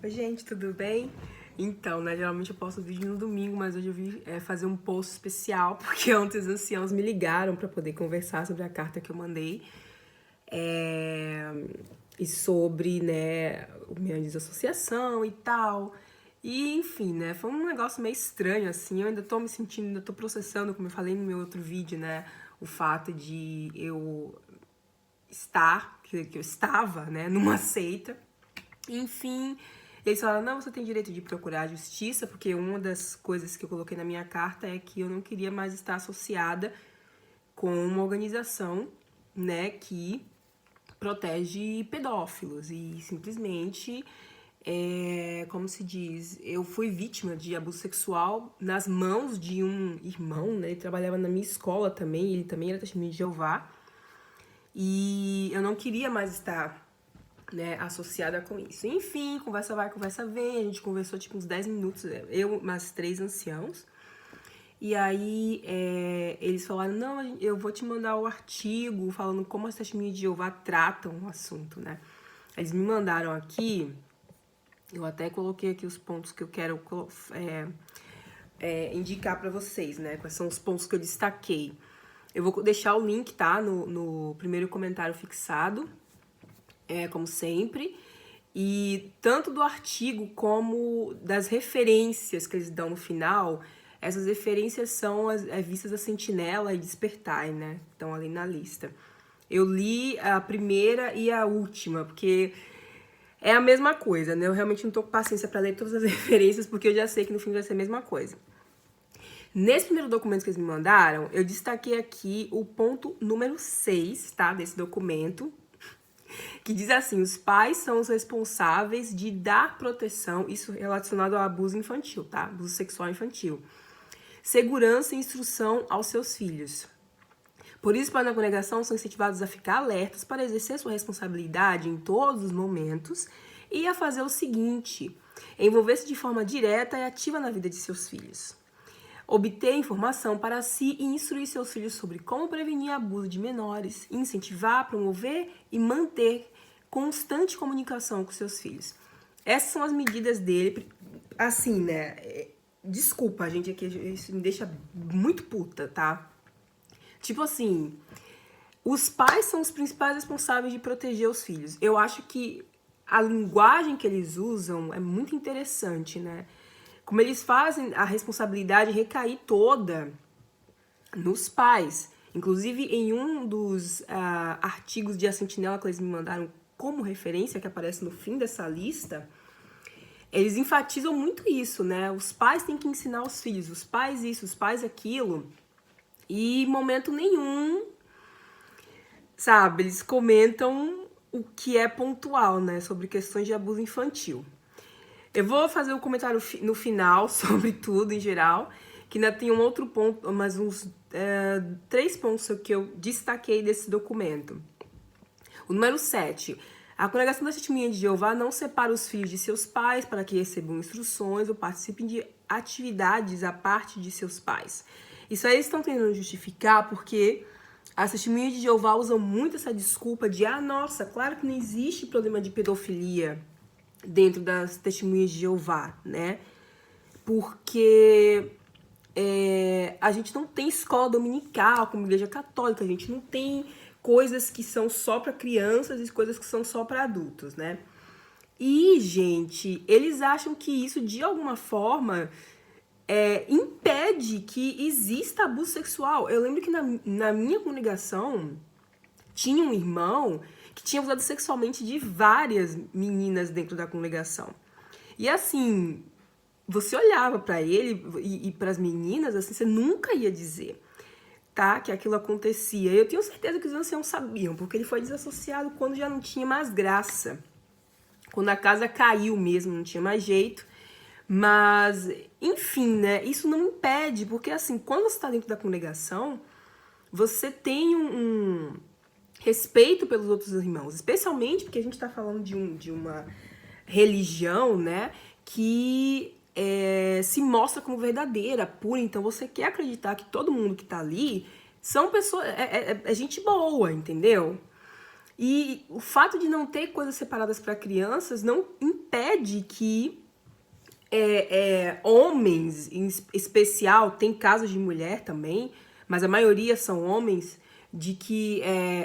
Oi, gente, tudo bem? Então, né, geralmente eu posto vídeo no domingo, mas hoje eu vim fazer um post especial, porque ontem os anciãos me ligaram para poder conversar sobre a carta que eu mandei. É, e sobre, né, minha desassociação e tal. E, enfim, né, foi um negócio meio estranho, assim, eu ainda tô me sentindo, ainda tô processando, como eu falei no meu outro vídeo, né, o fato de eu que eu estava, né, numa seita. Enfim, eles falaram, não, você tem direito de procurar a justiça, porque uma das coisas que eu coloquei na minha carta é que eu não queria mais estar associada com uma organização, né, que protege pedófilos. E simplesmente, como se diz, eu fui vítima de abuso sexual nas mãos de um irmão, né, ele trabalhava na minha escola também, ele também era testemunho de Jeová. E eu não queria mais estar, né, associada com isso. Enfim, conversa vai, conversa vem. A gente conversou tipo uns 10 minutos, eu, mais 3 anciãos. E aí eles falaram, não, eu vou te mandar o artigo falando como as testemunhas de Jeová tratam o assunto, né? Eles me mandaram aqui, eu até coloquei aqui os pontos que eu quero indicar para vocês, né? Quais são os pontos que eu destaquei. Eu vou deixar o link, tá? No primeiro comentário fixado, como sempre. E tanto do artigo como das referências que eles dão no final, essas referências são as vistas da Sentinela e Despertai, né? Estão ali na lista. Eu li a primeira e a última, porque é a mesma coisa, né? Eu realmente não tô com paciência para ler todas as referências, porque eu já sei que no fim vai ser a mesma coisa. Nesse primeiro documento que eles me mandaram, eu destaquei aqui o ponto número 6, tá? Desse documento, que diz assim, os pais são os responsáveis de dar proteção, isso relacionado ao abuso infantil, tá? Abuso sexual infantil. Segurança e instrução aos seus filhos. Por isso, para na congregação, são incentivados a ficar alertas para exercer sua responsabilidade em todos os momentos e a fazer o seguinte, envolver-se de forma direta e ativa na vida de seus filhos. Obter informação para si e instruir seus filhos sobre como prevenir abuso de menores, incentivar, promover e manter constante comunicação com seus filhos. Essas são as medidas dele. Assim, né? Desculpa, gente, aqui isso me deixa muito puta, tá? Tipo assim, os pais são os principais responsáveis de proteger os filhos. Eu acho que a linguagem que eles usam é muito interessante, né? Como eles fazem a responsabilidade recair toda nos pais. Inclusive, em um dos artigos de A Sentinela que eles me mandaram como referência, que aparece no fim dessa lista, eles enfatizam muito isso, né? Os pais têm que ensinar os filhos, os pais isso, os pais aquilo. E em momento nenhum, sabe, eles comentam o que é pontual, né? Sobre questões de abuso infantil. Eu vou fazer um comentário no final sobre tudo em geral, que ainda tem um outro ponto, mais uns 3 pontos que eu destaquei desse documento. O número 7. A congregação da Testemunha de Jeová não separa os filhos de seus pais para que recebam instruções ou participem de atividades à parte de seus pais. Isso aí eles estão tentando justificar porque as Testemunhas de Jeová usam muito essa desculpa de nossa, claro que não existe problema de pedofilia dentro das Testemunhas de Jeová, né? Porque a gente não tem escola dominical como igreja católica, a gente não tem coisas que são só para crianças e coisas que são só para adultos, né? E, gente, eles acham que isso, de alguma forma, impede que exista abuso sexual. Eu lembro que na minha congregação tinha um irmão que tinha abusado sexualmente de várias meninas dentro da congregação. E assim, você olhava para ele e para as meninas, assim, você nunca ia dizer, tá, que aquilo acontecia. E eu tenho certeza que os anciãos sabiam, porque ele foi desassociado quando já não tinha mais graça. Quando a casa caiu mesmo, não tinha mais jeito. Mas, enfim, né, isso não impede, porque assim, quando você está dentro da congregação, você tem um respeito pelos outros irmãos, especialmente porque a gente está falando de uma religião, né, que se mostra como verdadeira, pura. Então você quer acreditar que todo mundo que tá ali são pessoas, é gente boa, entendeu? E o fato de não ter coisas separadas para crianças não impede que homens, em especial, tem casos de mulher também, mas a maioria são homens, de que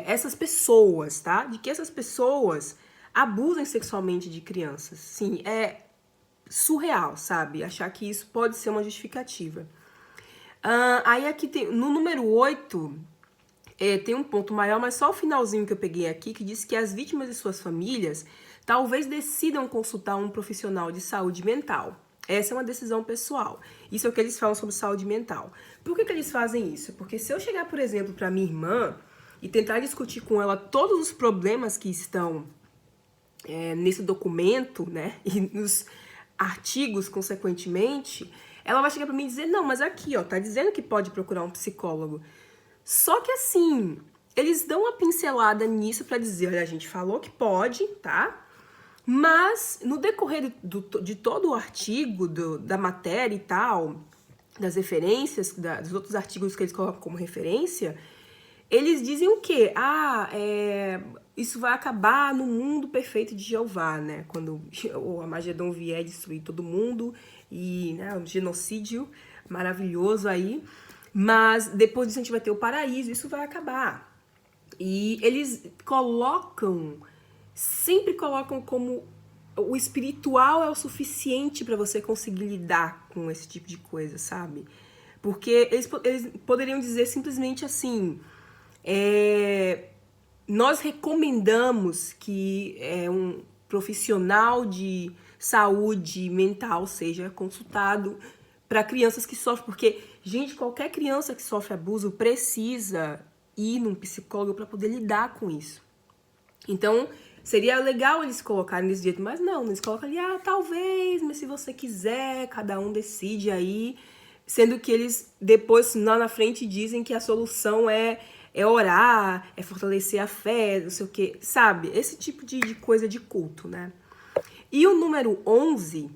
essas pessoas, tá? De que essas pessoas abusem sexualmente de crianças. Sim, é surreal, sabe? Achar que isso pode ser uma justificativa. Aí aqui tem, no número 8, tem um ponto maior, mas só o finalzinho que eu peguei aqui, que diz que as vítimas e suas famílias talvez decidam consultar um profissional de saúde mental. Essa é uma decisão pessoal. Isso é o que eles falam sobre saúde mental. Por que eles fazem isso? Porque se eu chegar, por exemplo, para minha irmã e tentar discutir com ela todos os problemas que estão nesse documento, né, e nos artigos, consequentemente, ela vai chegar para mim e dizer, não, mas aqui, ó, tá dizendo que pode procurar um psicólogo. Só que assim, eles dão uma pincelada nisso para dizer, olha, a gente falou que pode, tá? Mas no decorrer de todo o artigo, da matéria e tal, das referências, dos outros artigos que eles colocam como referência, eles dizem o quê? Isso vai acabar no mundo perfeito de Jeová, né? Quando o Armagedon vier destruir todo mundo e, né, um genocídio maravilhoso aí. Mas depois disso a gente vai ter o paraíso, isso vai acabar. E eles sempre colocam como o espiritual é o suficiente para você conseguir lidar com esse tipo de coisa, sabe? Porque eles poderiam dizer simplesmente assim, nós recomendamos que um profissional de saúde mental seja consultado para crianças que sofrem, porque, gente, qualquer criança que sofre abuso precisa ir num psicólogo para poder lidar com isso. Então, seria legal eles colocarem desse jeito, mas não, eles colocam ali, talvez, mas se você quiser, cada um decide aí, sendo que eles depois, lá na frente, dizem que a solução é orar, é fortalecer a fé, não sei o quê, sabe? Esse tipo de coisa de culto, né? E o número 11,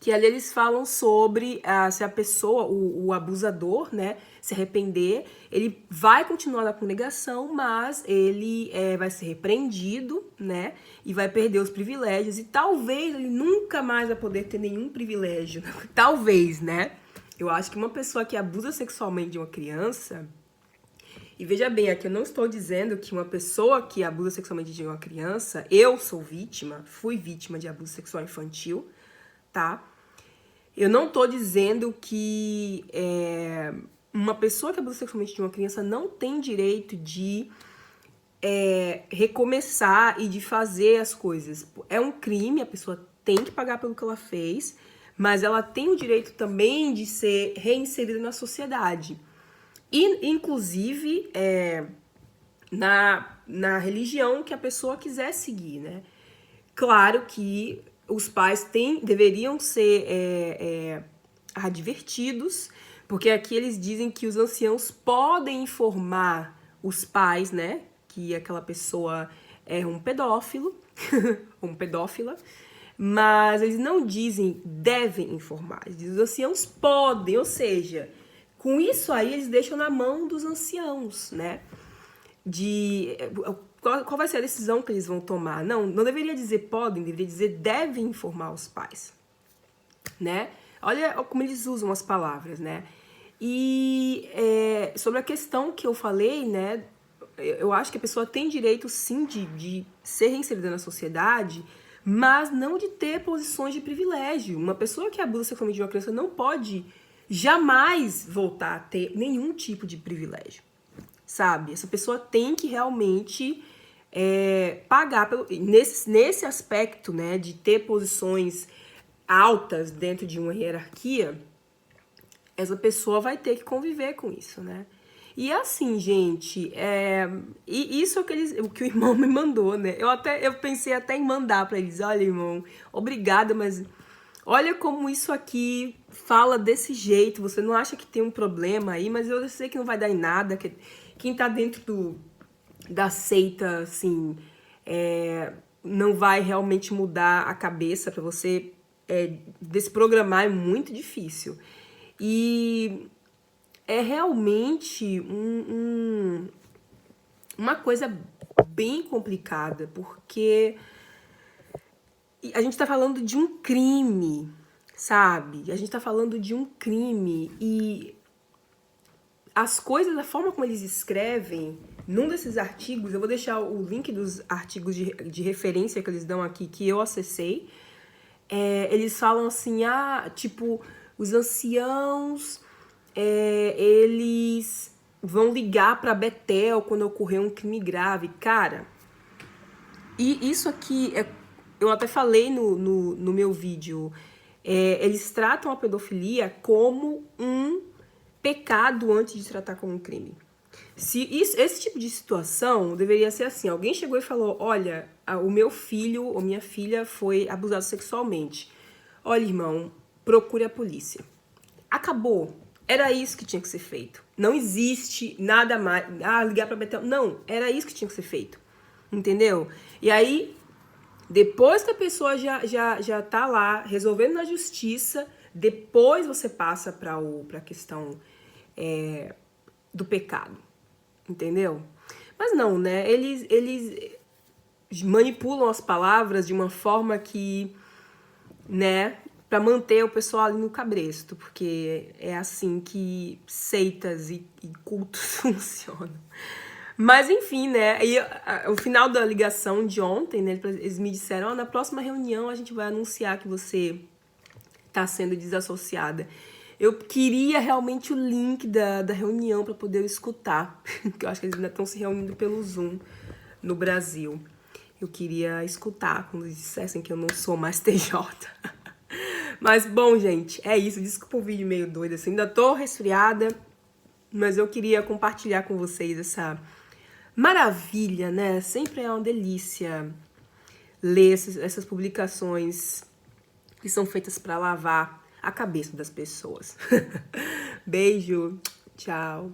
que ali eles falam sobre se a pessoa, o abusador, né, se arrepender, ele vai continuar na negação, mas ele vai ser repreendido, né, e vai perder os privilégios, e talvez ele nunca mais vai poder ter nenhum privilégio. Talvez, né? Eu acho que uma pessoa que abusa sexualmente de uma criança, e veja bem, aqui eu não estou dizendo que uma pessoa que abusa sexualmente de uma criança, eu sou vítima, fui vítima de abuso sexual infantil, tá? Eu não tô dizendo que uma pessoa que abusa sexualmente de uma criança não tem direito de recomeçar e de fazer as coisas. É um crime, a pessoa tem que pagar pelo que ela fez, mas ela tem o direito também de ser reinserida na sociedade. E, inclusive, na religião que a pessoa quiser seguir, né? Claro que os pais deveriam ser advertidos, porque aqui eles dizem que os anciãos podem informar os pais, né, que aquela pessoa é um pedófilo, um pedófila, mas eles não dizem devem informar, eles dizem os anciãos podem, ou seja, com isso aí eles deixam na mão dos anciãos, né, qual vai ser a decisão que eles vão tomar? Não deveria dizer podem, deveria dizer devem informar os pais, né? Olha como eles usam as palavras, né? E sobre a questão que eu falei, né? Eu acho que a pessoa tem direito, sim, de ser reinserida na sociedade, mas não de ter posições de privilégio. Uma pessoa que abusa sexualmente de uma criança não pode jamais voltar a ter nenhum tipo de privilégio, sabe? Essa pessoa tem que realmente pagar nesse aspecto, né, de ter posições altas dentro de uma hierarquia. Essa pessoa vai ter que conviver com isso, né? E assim, gente, e isso é o que o irmão me mandou, né? Eu pensei até em mandar para eles, olha, irmão, obrigada, mas olha como isso aqui fala desse jeito, você não acha que tem um problema aí, mas eu sei que não vai dar em nada, que quem tá dentro da seita, assim, não vai realmente mudar a cabeça para você desprogramar, é muito difícil. E é realmente uma coisa bem complicada, porque a gente tá falando de um crime, sabe? A gente tá falando de um crime e as coisas, da forma como eles escrevem, num desses artigos, eu vou deixar o link dos artigos de referência que eles dão aqui, que eu acessei. Eles falam assim, tipo, os anciãos, eles vão ligar pra Betel quando ocorrer um crime grave. Cara, e isso aqui, eu até falei no meu vídeo, eles tratam a pedofilia como um pecado antes de tratar como um crime. Esse tipo de situação deveria ser assim, alguém chegou e falou, olha, o meu filho ou minha filha foi abusado sexualmente. Olha, irmão, procure a polícia. Acabou. Era isso que tinha que ser feito. Não existe nada mais. Ligar pra Betel. Não, era isso que tinha que ser feito. Entendeu? E aí, depois que a pessoa já tá lá resolvendo na justiça, depois você passa pra questão do pecado. Entendeu? Mas não, né? Eles manipulam as palavras de uma forma que, né, para manter o pessoal ali no cabresto, porque é assim que seitas e cultos funcionam. Mas enfim, né? E o final da ligação de ontem, né, eles me disseram, na próxima reunião a gente vai anunciar que você tá sendo desassociada. Eu queria realmente o link da reunião para poder escutar, porque eu acho que eles ainda estão se reunindo pelo Zoom no Brasil. Eu queria escutar quando eles dissessem que eu não sou mais TJ. Mas, bom, gente, é isso. Desculpa o vídeo meio doido assim. Ainda tô resfriada, mas eu queria compartilhar com vocês essa maravilha, né? Sempre é uma delícia ler essas publicações que são feitas para lavar a cabeça das pessoas. Beijo, tchau.